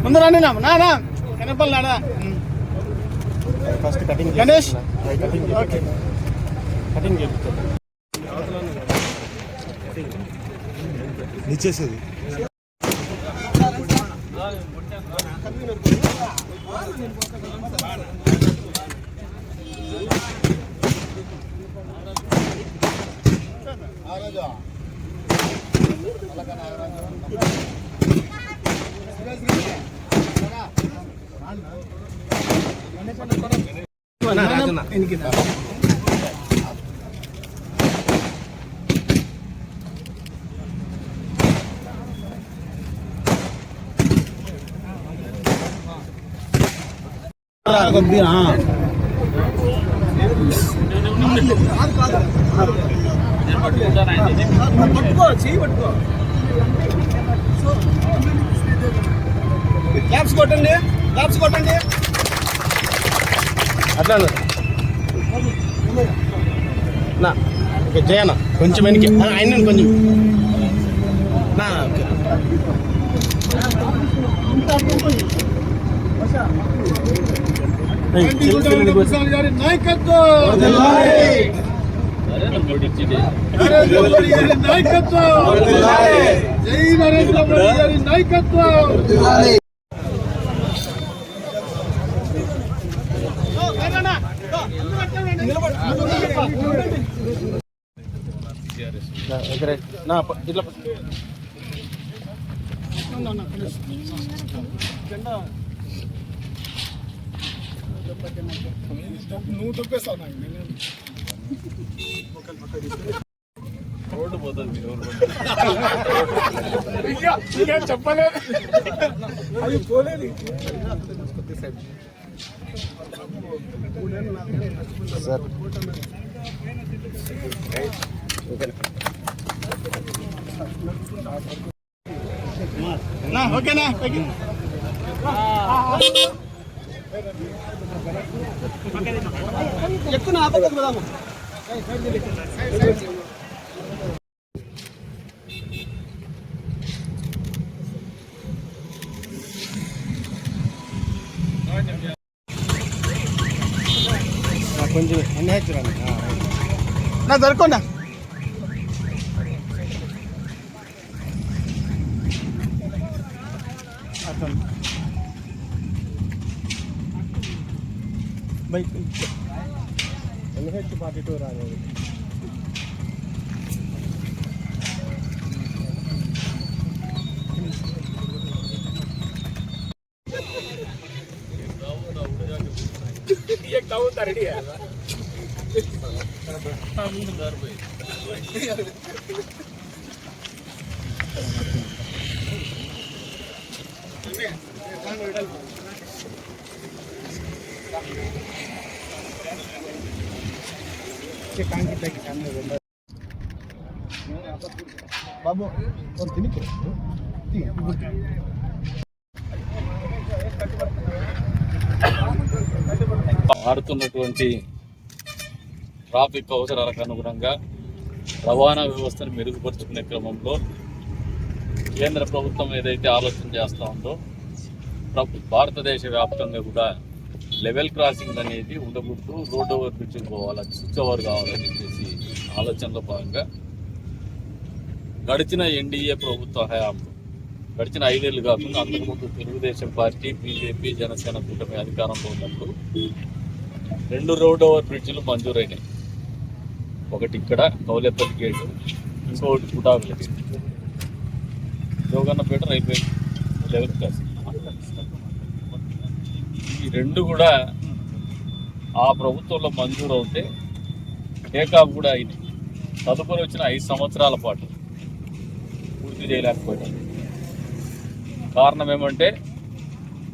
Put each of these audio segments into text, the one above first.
ముందు రండి నా కనపల్లి నాడా first cutting Ganesh okay cutting నిచ్చేసేది క్లాప్స్ కొట్టండి అట్లా నా ఓకే జయన్న కొంచెం వెనక్కి ఆయన కొంచెం నా ఓకే నువ్వు తొక్కేస్తావు రోడ్డు పోతుంది చెప్పలేదు అది పోలేదు సార్ ఓకేనా ఎక్కువ నా ఆపద పోదామా కొంచెం అన్నీ హెచ్చరండి నా దొరకనా బైక్ NH42 రాలేదు एक दाव रेडी है बाबू और మారుతున్నటువంటి ట్రాఫిక్ అవసరాలకు అనుగుణంగా రవాణా వ్యవస్థను మెరుగుపరుచుకునే క్రమంలో కేంద్ర ప్రభుత్వం ఏదైతే ఆలోచన చేస్తూ ఉందో భారతదేశ వ్యాప్తంగా కూడా లెవెల్ క్రాసింగ్ అనేది ఉండకూడదు, రోడ్ ఓవర్ బ్రిడ్జ్ పోవాలి, స్విచ్ ఓవర్ కావాలని చెప్పేసి ఆలోచనలో భాగంగా గడిచిన ఎన్డీఏ ప్రభుత్వ హయాంలో గడిచిన 5 ఏళ్ళు కాకుండా అంతకుముందు తెలుగుదేశం పార్టీ, బీజేపీ, జనసేన కూటమి అధికారంలో ఉన్నప్పుడు 2 రోడ్ ఓవర్ బ్రిడ్జ్లు మంజూరైనాయి. ఒకటి ఇక్కడ కౌలేపల్లి గేటు, ఇంకోటి పుటాకుల gate, Jogannapet railway level crossing. ఈ 2 కూడా ఆ ప్రభుత్వంలో మంజూరు అవుతే టేకాఫ్ కూడా అయినాయి. తదుపరి వచ్చిన 5 సంవత్సరాల పాటు పూర్తి చేయలేకపోయాం. కారణం ఏమంటే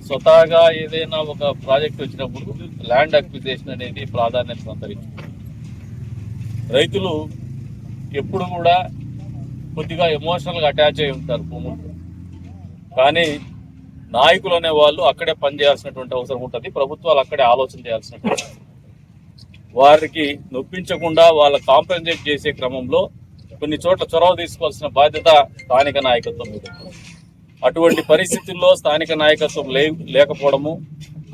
స్వతహాగా ఏదైనా ఒక ప్రాజెక్ట్ వచ్చినప్పుడు ల్యాండ్ అక్విజిషన్ అనేది ప్రాధాన్యత సంతరించింది. రైతులు ఎప్పుడు కూడా కొద్దిగా ఎమోషనల్గా అటాచ్ అయి ఉంటారు భూములు, కానీ నాయకులు అనే వాళ్ళు అక్కడే పనిచేయాల్సినటువంటి అవసరం ఉంటుంది. ప్రభుత్వాలు అక్కడే ఆలోచన చేయాల్సినటువంటి వారికి నొప్పించకుండా వాళ్ళ కాంపెన్సేట్ చేసే క్రమంలో కొన్ని చోట్ల చొరవ తీసుకోవాల్సిన బాధ్యత స్థానిక నాయకత్వం మీద. అటువంటి పరిస్థితుల్లో స్థానిక నాయకత్వం లేకపోవడము,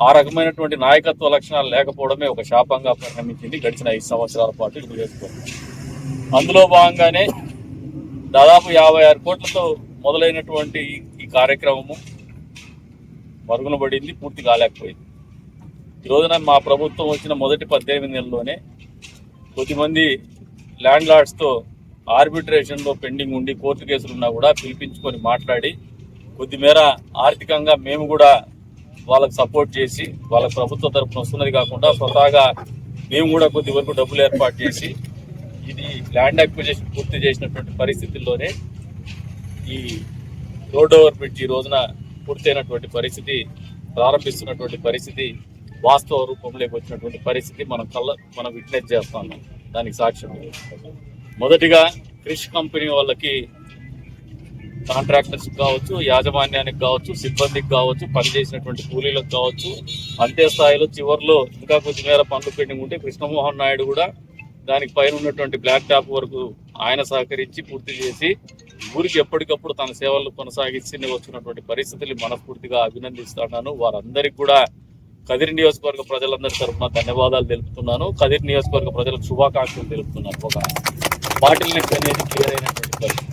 ఆ రకమైనటువంటి నాయకత్వ లక్షణాలు లేకపోవడమే ఒక శాపంగా పరిణమించింది గడిచిన 5 సంవత్సరాల పాటు ఇది చేసుకోవాలి. అందులో భాగంగానే దాదాపు 56 కోట్లతో మొదలైనటువంటి ఈ కార్యక్రమము మరుగున పడింది, పూర్తి కాలేకపోయింది. ఈ రోజున మా ప్రభుత్వం వచ్చిన మొదటి 18 నెలల్లోనే కొద్దిమంది ల్యాండ్ లార్డ్స్తో ఆర్బిట్రేషన్లో పెండింగ్ ఉండి కోర్టు కేసులు ఉన్నా కూడా పిలిపించుకొని మాట్లాడి కొద్దిమేర ఆర్థికంగా మేము కూడా వాళ్ళకు సపోర్ట్ చేసి, వాళ్ళకి ప్రభుత్వ తరఫున వస్తున్నది కాకుండా స్వతహాగా మేము కూడా కొద్ది వరకు డబ్బులు ఏర్పాటు చేసి ఇది ల్యాండ్ అక్విజిషన్ పూర్తి చేసినటువంటి పరిస్థితుల్లోనే ఈ రోడ్ ఓవర్ బ్రిడ్జ్ ఈ రోజున పూర్తయినటువంటి పరిస్థితి, ప్రారంభిస్తున్నటువంటి పరిస్థితి, వాస్తవ రూపంలోకి వచ్చినటువంటి పరిస్థితి మనం విట్నెస్ చేస్తాం. దానికి సాక్ష్యం మొదటిగా క్రిష్ కంపెనీ వాళ్ళకి, కాంట్రాక్టర్స్ కావచ్చు, యాజమాన్యానికి కావచ్చు, సిబ్బందికి కావచ్చు, పనిచేసినటువంటి కూలీలకు కావచ్చు, అంతే స్థాయిలో చివరిలో ఇంకా కొద్దిమేర పనులు పెండింగ్ ఉంటే కృష్ణమోహన్ నాయుడు కూడా దానికి పైన ఉన్నటువంటి బ్లాక్ టాప్ వరకు ఆయన సహకరించి పూర్తి చేసి ఊరికి ఎప్పటికప్పుడు తన సేవలు కొనసాగిస్తూనే వస్తున్నటువంటి పరిస్థితులు మనస్ఫూర్తిగా అభినందిస్తున్నాను. వారందరికీ కూడా కదిరి నియోజకవర్గ ప్రజలందరి తరఫున ధన్యవాదాలు తెలుపుతున్నాను. కదిరి నియోజకవర్గ ప్రజలకు శుభాకాంక్షలు తెలుపుతున్నాను. ఒక బాటిల్ నెక్ అనేది క్లియర్ అయినటువంటి పరిస్థితి.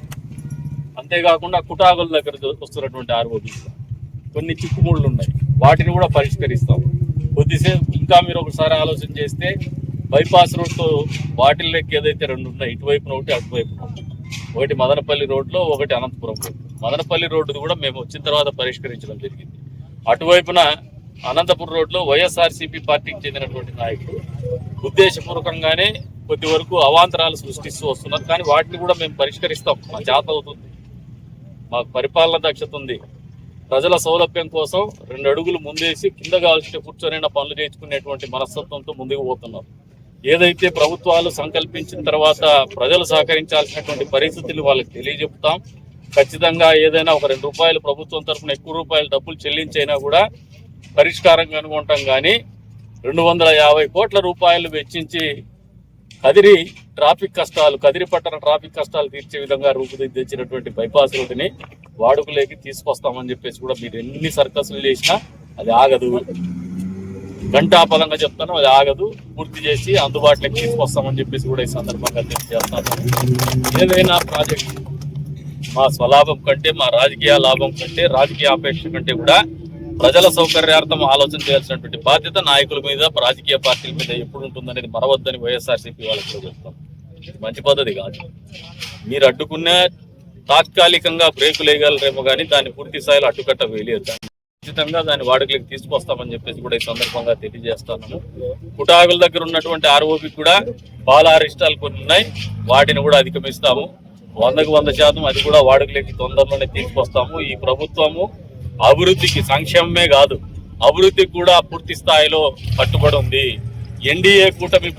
అంతేకాకుండా కుటాగుల దగ్గర వస్తున్నటువంటి ఆర్ఓబి కొన్ని చిక్కుముళ్ళు ఉన్నాయి, వాటిని కూడా పరిష్కరిస్తాం. కొద్దిసేపు ఇంకా మీరు ఒకసారి ఆలోచన చేస్తే బైపాస్ రోడ్తో బాటిల్ నెక్ ఏదైతే 2 ఉన్నాయి, ఇటువైపున ఒకటి అటువైపున ఒకటి మదనపల్లి రోడ్లో, ఒకటి అనంతపురం రోడ్. మదనపల్లి రోడ్డు కూడా మేము వచ్చిన తర్వాత పరిష్కరించడం జరిగింది. అటువైపున అనంతపురం రోడ్లో వైఎస్ఆర్సీపీ పార్టీకి చెందినటువంటి నాయకులు ఉద్దేశపూర్వకంగానే కొద్ది వరకు అవాంతరాలు సృష్టిస్తూ వస్తున్నారు, కానీ వాటిని కూడా మేము పరిష్కరిస్తాం. మా చేత అవుతుంది, మాకు పరిపాలన దక్షత ఉంది. ప్రజల సౌలభ్యం కోసం 2 అడుగులు ముందేసి కింద కాల్చి కూర్చొనైనా పనులు చేయించుకునేటువంటి మనస్తత్వంతో ముందుకు పోతున్నాం. ఏదైతే ప్రభుత్వాలు సంకల్పించిన తర్వాత ప్రజలు సహకరించాల్సినటువంటి పరిస్థితులు వాళ్ళకి తెలియజెప్తాం. ఖచ్చితంగా ఏదైనా ఒక 2 రూపాయలు ప్రభుత్వం తరఫున ఎక్కువ రూపాయలు డబ్బులు చెల్లించైనా కూడా పరిష్కారం కనుగొంటాం. కానీ 250 కోట్ల రూపాయలు వెచ్చించి కదిరి కదిరి పట్టణ ట్రాఫిక్ కష్టాలు తీర్చే విధంగా రూపుదిద్దించినటువంటి బైపాస్ రోడ్డుని వాడుకలోకి తీసుకొస్తామని చెప్పేసి కూడా మీరు ఎన్ని సర్కస్లు చేసినా అది ఆగదు. గంటాపదంగా చెప్తాను, అది ఆగదు. పూర్తి చేసి అందుబాటులోకి తీసుకొస్తామని చెప్పేసి కూడా ఈ సందర్భంగా తెలియజేస్తాను. ఏదైనా ప్రాజెక్ట్ మా స్వలాభం కంటే, మా రాజకీయ లాభం కంటే, రాజకీయ ఆపేక్ష కంటే కూడా ప్రజల సౌకర్యార్థం ఆలోచన చేయాల్సినటువంటి బాధ్యత నాయకుల మీద, రాజకీయ పార్టీల మీద ఎప్పుడు ఉంటుందనేది మరవద్దని వైఎస్ఆర్సీపీ వాళ్ళకి చెప్తాం. మంచి పద్ధతి కాదు. మీరు అడ్డుకునే తాత్కాలికంగా బ్రేకులు వేయగలరేమో కానీ దాన్ని పూర్తి స్థాయిలో అడ్డుకట్ట వేయలేదు. ఖచ్చితంగా దాన్ని వాడుకలోకి తీసుకొస్తామని చెప్పేసి కూడా ఈ సందర్భంగా తెలియజేస్తున్నాను. కుటాగుల దగ్గర ఉన్నటువంటి ఆర్ఓబి కూడా పాల అరిష్టాలు కొన్ని ఉన్నాయి, వాటిని కూడా అధిగమిస్తాము. 100కు 100% అది కూడా వాడుకలోకి తొందరలోనే తీసుకొస్తాము. ఈ ప్రభుత్వము అభివృద్ధికి, సంక్షేమమే కాదు అభివృద్ధికి కూడా పూర్తి స్థాయిలో కట్టుబడి ఉంది. ఎన్డీఏ కూటమి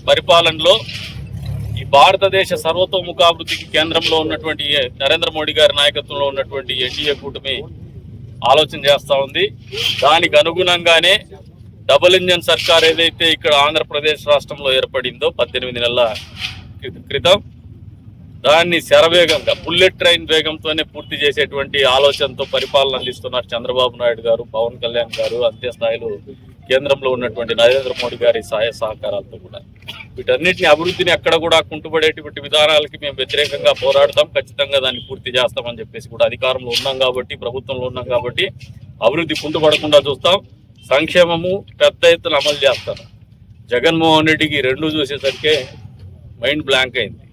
పరిపాలనలో ఈ భారతదేశ సర్వతోముఖాభివృద్ధికి కేంద్రంలో ఉన్నటువంటి నరేంద్ర మోడీ గారి నాయకత్వంలో ఉన్నటువంటి ఎన్డీఏ కూటమి ఆలోచన చేస్తూ ఉంది. దానికి అనుగుణంగానే డబుల్ ఇంజన్ సర్కార్ ఏదైతే ఇక్కడ ఆంధ్రప్రదేశ్ రాష్ట్రంలో ఏర్పడిందో 18 నెలల క్రితం, దాన్ని శరవేగంగా బుల్లెట్ ట్రైన్ వేగంతోనే పూర్తి చేసేటువంటి ఆలోచనతో పరిపాలన అందిస్తున్నారు చంద్రబాబు నాయుడు గారు, పవన్ కళ్యాణ్ గారు, అంతే స్థాయిలో కేంద్రంలో ఉన్నటువంటి నరేంద్ర మోడీ గారి సహాయ సహకారాలతో కూడా వీటన్నిటిని అభివృద్ధిని ఎక్కడ కూడా కుంటుపడేటువంటి విధానాలకి మేము వ్యతిరేకంగా పోరాడతాం. ఖచ్చితంగా దాన్ని పూర్తి చేస్తామని చెప్పేసి కూడా అధికారంలో ఉన్నాం కాబట్టి, ప్రభుత్వంలో ఉన్నాం కాబట్టి అభివృద్ధి కుంటుపడకుండా చూస్తాం. సంక్షేమము పెద్ద ఎత్తున అమలు చేస్తాం. జగన్మోహన్ రెడ్డికి 2 చూసేసరికి మైండ్ బ్లాంక్ అయింది.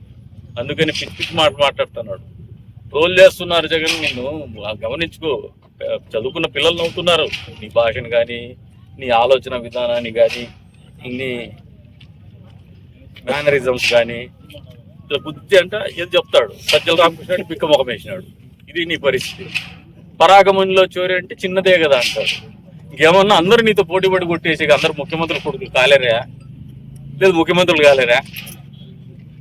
అందుకని పిచ్చి మాట మాట్లాడుతున్నాడు. ట్రోల్ చేస్తున్నారు జగన్, నిన్ను గమనించుకో. చదువుకున్న పిల్లలు నవ్వుతున్నారు నీ భాషను కానీ, నీ ఆలోచన విధానాన్ని కానీ, నీ మేనరిజమ్స్ కానీ. ఇట్లా బుద్ధి అంట ఏది చెప్తాడు, సజ్జల రామకృష్ణుడు పిక్క ముఖం వేసినాడు. ఇది నీ పరిస్థితి. పరాగమనిలో చోరీ అంటే చిన్నదే కదా అంటాడు. ఇంకేమన్నా అందరూ నీతో పోటీ పడి కొట్టేసి అందరు ముఖ్యమంత్రులు కొడుకులు కాలేరా, లేదు ముఖ్యమంత్రులు కాలేరా?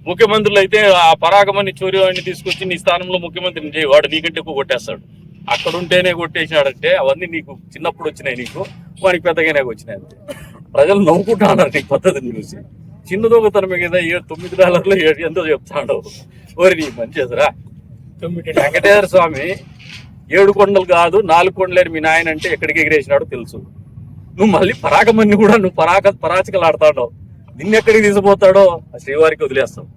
ముఖ్యమంత్రులు అయితే ఆ పరాగమని చోరీ వాడిని తీసుకొచ్చి నీ స్థానంలో ముఖ్యమంత్రిని చేయి, వాడు నీకంటే ఎక్కువ కొట్టేస్తాడు. అక్కడ ఉంటేనే కొట్టేసినాడంటే అవన్నీ నీకు చిన్నప్పుడు వచ్చినాయి, నీకు వానికి పెద్దగానే వచ్చినాయి. ప్రజలు నవ్వుకుంటా ఉన్నారు నీ పద్ధతిని చూసి. చిన్న దొంగతనమే కదా, $9 ఎంతో చెప్తాడు. ఓరి నీ మంచిదిరా. వెంకటేశ్వర స్వామి 7 కొండలు కాదు 4 కొండలేరు మీ నాయన అంటే ఎక్కడికి ఎగిరేసినాడో తెలుసు. నువ్వు మళ్ళీ పరాగమని కూడా నువ్వు పరాచకలు ఆడుతాడో, నిన్నెక్కడికి తీసుకుపోతాడో ఆ శ్రీవారికి వదిలేస్తావు.